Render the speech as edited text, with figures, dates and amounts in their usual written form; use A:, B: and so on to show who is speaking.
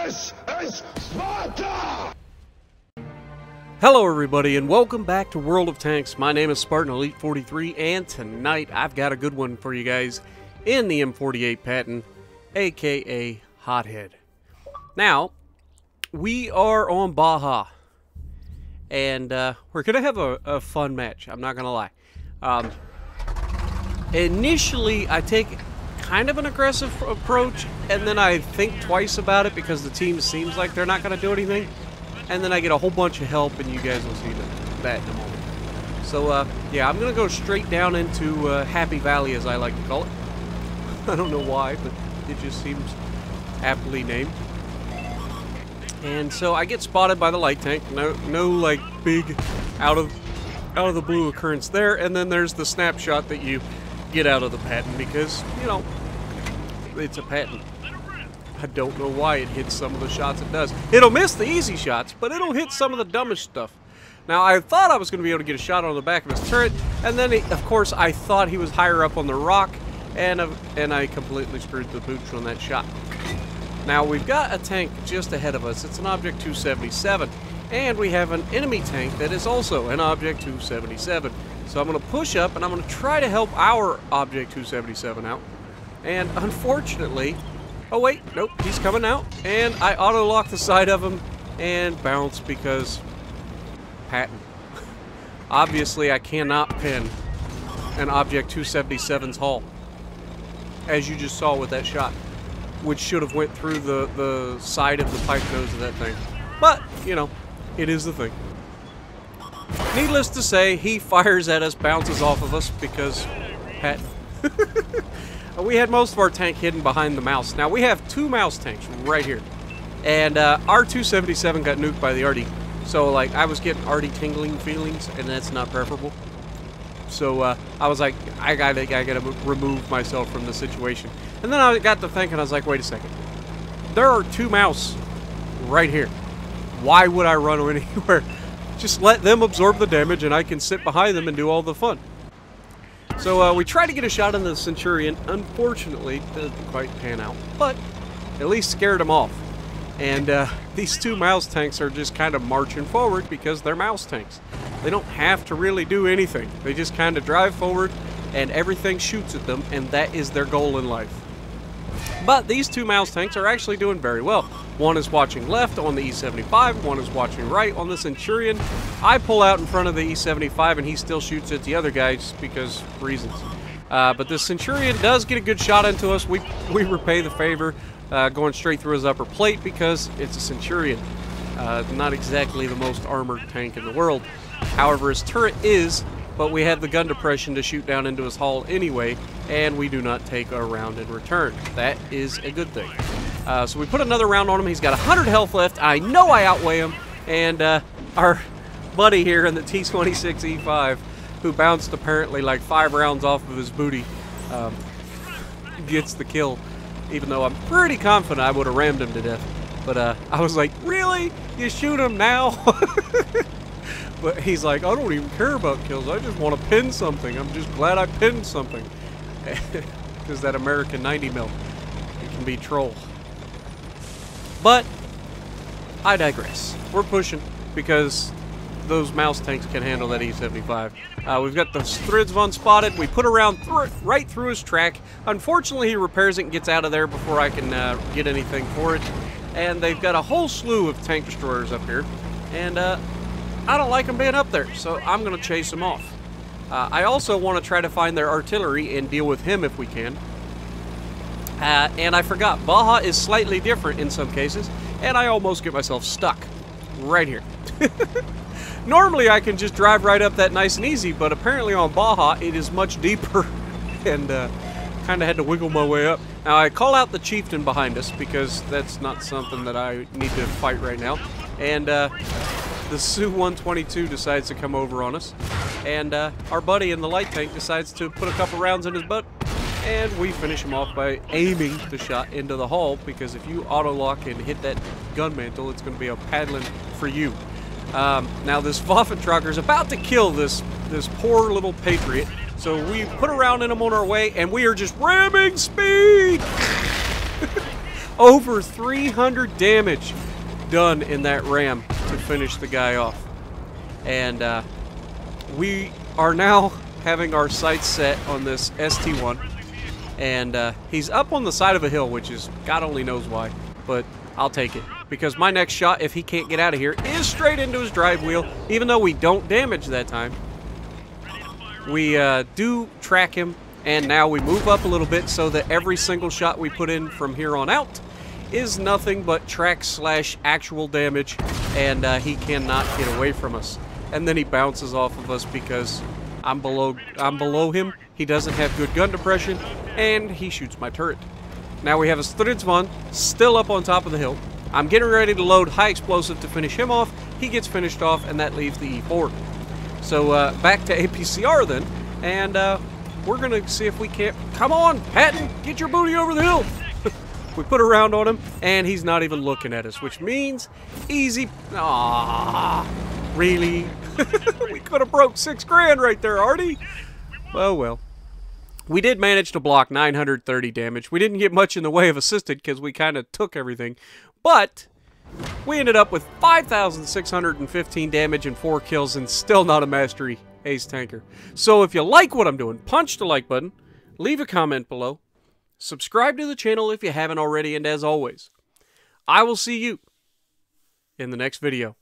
A: This is Sparta!
B: Hello everybody and welcome back to World of Tanks. My name is Spartan Elite 43 and tonight I've got a good one for you guys in the M48 Patton, aka Hothead. Now, we are on Baja and we're going to have a fun match, I'm not going to lie. Initially I take kind of an aggressive approach and then I think twice about it because the team seems like they're not going to do anything. And then I get a whole bunch of help, and you guys will see that in a moment. So, yeah, I'm going to go straight down into Happy Valley, as I like to call it. I don't know why, but it just seems aptly named. And so I get spotted by the light tank. No like, big out of the blue occurrence there. And then there's the snapshot that you get out of the Patton because, you know, it's a Patton. I don't know why it hits some of the shots it does. It'll miss the easy shots, but it'll hit some of the dumbest stuff. Now, I thought I was going to be able to get a shot on the back of his turret, and then, of course, I thought he was higher up on the rock, and I completely screwed the pooch on that shot. Now, we've got a tank just ahead of us. It's an Object 277, and we have an enemy tank that is also an Object 277. So I'm going to push up, and I'm going to try to help our Object 277 out. And, unfortunately... Oh wait, nope, he's coming out, and I auto-lock the side of him and bounce because Patton. Obviously, I cannot pin an Object 277's hull, as you just saw with that shot, which should have went through the side of the pipe nose of that thing. But, you know, it is the thing. Needless to say, he fires at us, bounces off of us because Patton. We had most of our tank hidden behind the mouse. Now, we have two mouse tanks right here. And our 277 got nuked by the Arty. So, like, I was getting Arty tingling feelings, and that's not preferable. So, I was like, I gotta remove myself from the situation. And then I got to thinking, I was like, wait a second. There are two mouse right here. Why would I run anywhere? Just let them absorb the damage, and I can sit behind them and do all the fun. So we tried to get a shot on the Centurion. Unfortunately, didn't quite pan out, but at least scared him off. And these two mouse tanks are just kind of marching forward because they're mouse tanks. They don't have to really do anything. They just kind of drive forward and everything shoots at them, and that is their goal in life. But these two mouse tanks are actually doing very well. One is watching left on the E75, one is watching right on the Centurion. I pull out in front of the E75 and he still shoots at the other guy just because reasons. But the Centurion does get a good shot into us. We repay the favor going straight through his upper plate because it's a Centurion. Not exactly the most armored tank in the world. However, his turret is, but we have the gun depression to shoot down into his hull anyway, and we do not take a round in return. That is a good thing. So we put another round on him. He's got 100 health left. I know I outweigh him, and our buddy here in the T26E5, who bounced apparently like 5 rounds off of his booty, gets the kill, even though I'm pretty confident I would have rammed him to death. But I was like, really? You shoot him now? But he's like, I don't even care about kills. I just want to pin something. I'm just glad I pinned something. Because that American 90 mil, it can be troll. But I digress. We're pushing because those mouse tanks can handle that E75. We've got the Stridsvon spotted. We put a round right through his track. Unfortunately, he repairs it and gets out of there before I can get anything for it. And they've got a whole slew of tank destroyers up here. And I don't like them being up there, so I'm going to chase them off. I also want to try to find their artillery and deal with him if we can. And I forgot, Baja is slightly different in some cases, and I almost get myself stuck right here. Normally I can just drive right up that nice and easy, but apparently on Baja it is much deeper, and kind of had to wiggle my way up. Now I call out the chieftain behind us because that's not something that I need to fight right now. And the Su-122 decides to come over on us, and our buddy in the light tank decides to put a couple rounds in his butt, and we finish him off by aiming the shot into the hull, because if you auto-lock and hit that gun mantle, it's going to be a paddling for you. Now this Waffentrager is about to kill this poor little Patriot, so we put a round in him on our way, and we are just ramming speed! Over 300 damage done in that ram to finish the guy off. And we are now having our sights set on this ST1. And he's up on the side of a hill, which is God only knows why. But I'll take it. Because my next shot, if he can't get out of here, is straight into his drive wheel. Even though we don't damage that time. We do track him. And now we move up a little bit so that every single shot we put in from here on out is nothing but track / actual damage. And he cannot get away from us. And then he bounces off of us because I'm below him. He doesn't have good gun depression. And he shoots my turret. Now we have a Stridsman still up on top of the hill. I'm getting ready to load high explosive to finish him off. He gets finished off, and that leaves the E4. So back to APCR then, and we're going to see if we can't... Come on, Patton, get your booty over the hill. We put a round on him, and he's not even looking at us, which means easy... Aww, really? We could have broke $6 right there, Artie. Oh, well. We did manage to block 930 damage. We didn't get much in the way of assisted because we kind of took everything. But we ended up with 5,615 damage and 4 kills and still not a mastery ace tanker. So if you like what I'm doing, punch the like button, leave a comment below, subscribe to the channel if you haven't already, and as always, I will see you in the next video.